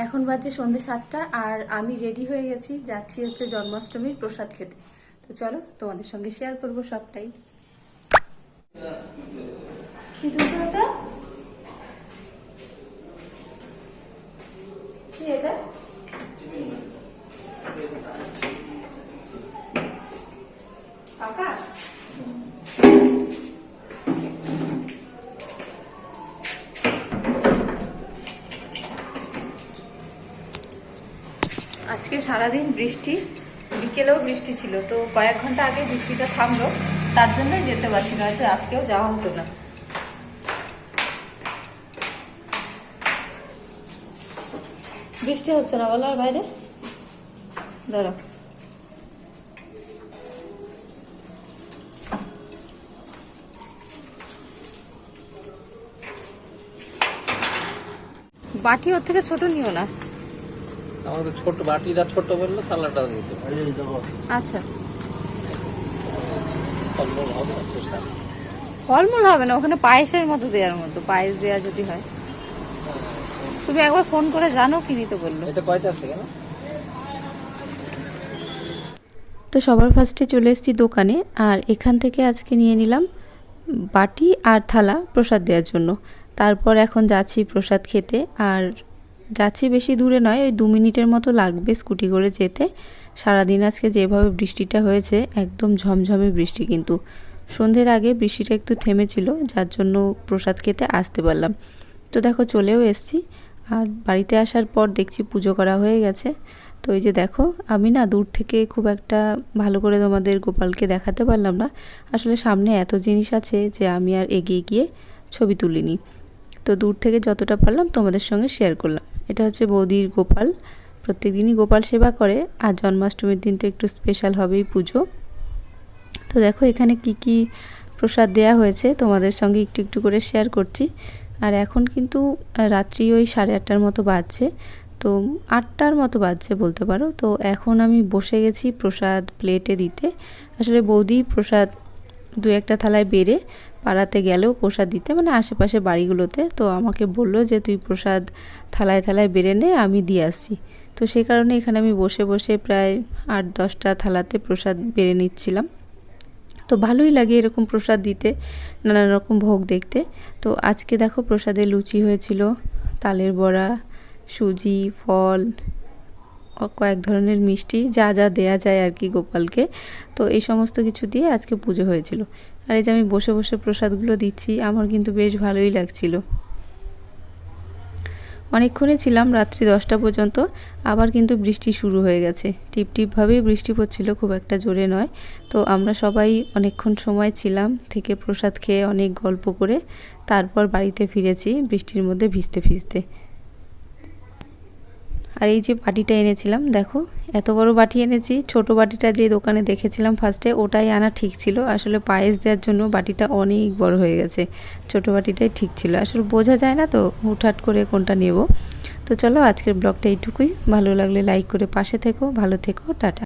এখন বাজে সন্ধ্যে 7টা আর আমি রেডি হয়ে গেছি, যাচ্ছি হচ্ছে জন্মাষ্টমীর প্রসাদ খেতে। তো চলো তোমাদের সঙ্গে শেয়ার করব সবটাই। কি দুটো এটা? কি এটা? কাকা আজকে সারাদিন বৃষ্টি, বিকেলেও বৃষ্টি ছিল, তো কয়েক ঘন্টা আগে বৃষ্টিটা থামলো, তার জন্যই যেতে পারছি না, হয়তো আজকেও যাওয়া হতো না। বৃষ্টি হচ্ছে না বলো আর বাইরে? ধরো বাটি ওর থেকে ছোট নিও না। আমাদের ছোট বাটিটা ছোট বললে থালাটা দিতে। আচ্ছা, ফলমূল হবে না? ফলমূল হবে না, ওখানে পায়েসের মতো দেওয়ার মতো, পায়েস দেওয়া যদি হয়। তুমি একবার ফোন করে জানো কি নিতে বললো। এটা কয়টা থেকে না? তো সবার ফার্স্টে চলে এসেছি দোকানে, আর এখান থেকে আজকে নিয়ে নিলাম বাটি আর থালা প্রসাদ দেওয়ার জন্য। তারপর এখন যাচ্ছি প্রসাদ খেতে, আর যাচ্ছি বেশি দূরে নয়, ওই 2 মিনিটের মতো লাগবে স্কুটি করে যেতে। সারাদিন আজকে যেভাবে বৃষ্টিটা হয়েছে, একদম ঝমঝমে বৃষ্টি, কিন্তু সন্ধ্যের আগে বৃষ্টিটা একটু থেমেছিল, যার জন্য প্রসাদ খেতে আসতে পারলাম। তো দেখো চলেও এসেছি, আর বাড়িতে আসার পর দেখছি পুজো করা হয়ে গেছে। তো এই যে দেখো, আমি না দূর থেকে খুব একটা ভালো করে তোমাদের গোপালকে দেখাতে পারলাম না, আসলে সামনে এত জিনিস আছে যে আমি আর এগিয়ে গিয়ে ছবি তুলিনি। তো দূর থেকে যতটা পারলাম তোমাদের সঙ্গে শেয়ার করলাম। এটা হচ্ছে বৌদির গোপাল, প্রত্যেক দিনই গোপাল সেবা করে, আর জন্মাষ্টমীর দিন তো একটু স্পেশাল হবেই পুজো। তো দেখো এখানে কি কি প্রসাদ দেয়া হয়েছে তোমাদের সঙ্গে একটু একটু করে শেয়ার করছি। আর এখন কিন্তু রাত্রি ওই 8:30টার মতো বাজছে, তো 8টার মতো বাজছে বলতে পারো। তো এখন আমি বসে গেছি প্রসাদ প্লেটে দিতে। আসলে বৌদি প্রসাদ 2-1টা থালায় বেড়ে পাড়াতে গেলেও প্রসাদ দিতে, মানে আশেপাশে বাড়িগুলোতে, তো আমাকে বললো যে তুই প্রসাদ থালায় থালায় বেড়ে নে, আমি দিয়ে আসছি। তো সেই কারণে এখানে আমি বসে বসে প্রায় 8-10টা থালাতে প্রসাদ বেড়ে নিচ্ছিলাম। তো ভালোই লাগে এরকম প্রসাদ দিতে, নানান রকম ভোগ দেখতে। তো আজকে দেখো প্রসাদে লুচি হয়েছিল, তালের বড়া, সুজি, ফল, কয়েক ধরনের মিষ্টি, যা যা দেয়া যায় আর কি গোপালকে। তো এই সমস্ত কিছু দিয়ে আজকে পুজো হয়েছিল। আর এই যে আমি বসে বসে প্রসাদগুলো দিচ্ছি, আমার কিন্তু বেশ ভালোই লাগছিল। অনেকক্ষণই ছিলাম, রাত্রি 10টা পর্যন্ত। আবার কিন্তু বৃষ্টি শুরু হয়ে গেছে, টিপটিপভাবেই বৃষ্টি পড়ছিল, খুব একটা জোরে নয়। তো আমরা সবাই অনেকক্ষণ সময় ছিলাম, থেকে প্রসাদ খেয়ে অনেক গল্প করে তারপর বাড়িতে ফিরেছি বৃষ্টির মধ্যে ভিজতে ভিজতে। আর এই যে বাটিটা এনেছিলাম, দেখো এত বড় বাটি এনেছি। ছোট বাটিটা যে দোকানে দেখেছিলাম ফার্স্টে, ওটাই আনা ঠিক ছিল। আসলে পায়েস দেওয়ার জন্য বাটিটা অনেক বড় হয়ে গেছে, ছোট বাটিটাই ঠিক ছিল। আসলে বোঝা যায় না তো হুটহাট করে কোনটা নেব। তো চলো আজকের ব্লগটা এইটুকুই, ভালো লাগলে লাইক করে পাশে থেকো, ভালো থেকো, টাটা।